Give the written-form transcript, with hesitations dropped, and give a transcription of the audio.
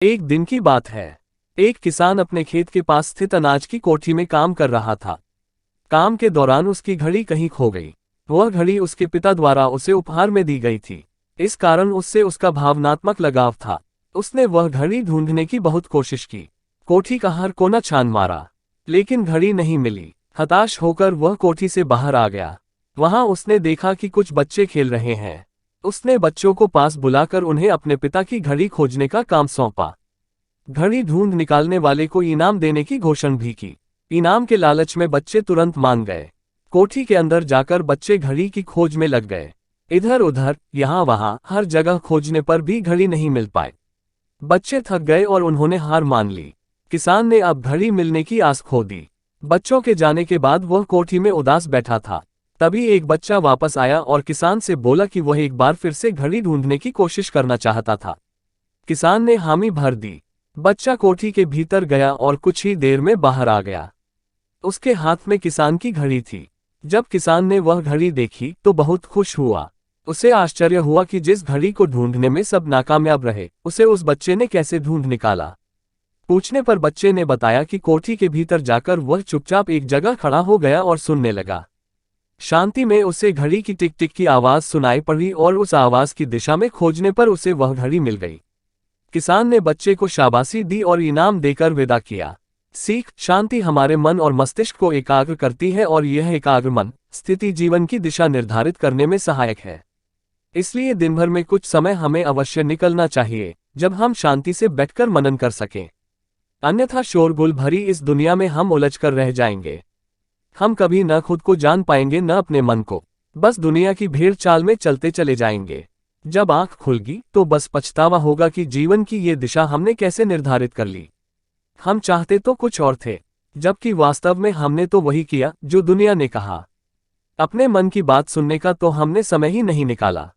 एक दिन की बात है। एक किसान अपने खेत के पास स्थित अनाज की कोठी में काम कर रहा था। काम के दौरान उसकी घड़ी कहीं खो गई। वह घड़ी उसके पिता द्वारा उसे उपहार में दी गई थी। इस कारण उससे उसका भावनात्मक लगाव था। उसने वह घड़ी ढूंढने की बहुत कोशिश की। कोठी का हर कोना छान मारा, लेकिन घड़ी नहीं मिली। हताश होकर वह कोठी से बाहर आ गया। वहां उसने देखा कि कुछ बच्चे खेल रहे हैं। उसने बच्चों को पास बुलाकर उन्हें अपने पिता की घड़ी खोजने का काम सौंपा। घड़ी ढूंढ निकालने वाले को इनाम देने की घोषणा भी की। इनाम के लालच में बच्चे तुरंत मान गए। कोठी के अंदर जाकर बच्चे घड़ी की खोज में लग गए। इधर उधर, यहाँ वहां, हर जगह खोजने पर भी घड़ी नहीं मिल पाई। बच्चे थक गए और उन्होंने हार मान ली। किसान ने अब घड़ी मिलने की आस खो दी। बच्चों के जाने के बाद वह कोठी में उदास बैठा था। तभी एक बच्चा वापस आया और किसान से बोला कि वह एक बार फिर से घड़ी ढूंढने की कोशिश करना चाहता था। किसान ने हामी भर दी। बच्चा कोठी के भीतर गया और कुछ ही देर में बाहर आ गया। उसके हाथ में किसान की घड़ी थी। जब किसान ने वह घड़ी देखी तो बहुत खुश हुआ। उसे आश्चर्य हुआ कि जिस घड़ी को ढूंढने में सब नाकामयाब रहे, उसे उस बच्चे ने कैसे ढूंढ निकाला। पूछने पर बच्चे ने बताया कि कोठी के भीतर जाकर वह चुपचाप एक जगह खड़ा हो गया और सुनने लगा। शांति में उसे घड़ी की टिक टिक की आवाज सुनाई पड़ी और उस आवाज की दिशा में खोजने पर उसे वह घड़ी मिल गई। किसान ने बच्चे को शाबाशी दी और इनाम देकर विदा किया। सीख: शांति हमारे मन और मस्तिष्क को एकाग्र करती है और यह एकाग्र मन स्थिति जीवन की दिशा निर्धारित करने में सहायक है। इसलिए दिन भर में कुछ समय हमें अवश्य निकलना चाहिए, जब हम शांति से बैठकर मनन कर सकें। अन्यथा शोरगुल भरी इस दुनिया में हम उलझ कर रह जाएंगे। हम कभी न खुद को जान पाएंगे न अपने मन को। बस दुनिया की भीड़ चाल में चलते चले जाएंगे। जब आंख खुलगी तो बस पछतावा होगा कि जीवन की ये दिशा हमने कैसे निर्धारित कर ली। हम चाहते तो कुछ और थे, जबकि वास्तव में हमने तो वही किया जो दुनिया ने कहा। अपने मन की बात सुनने का तो हमने समय ही नहीं निकाला।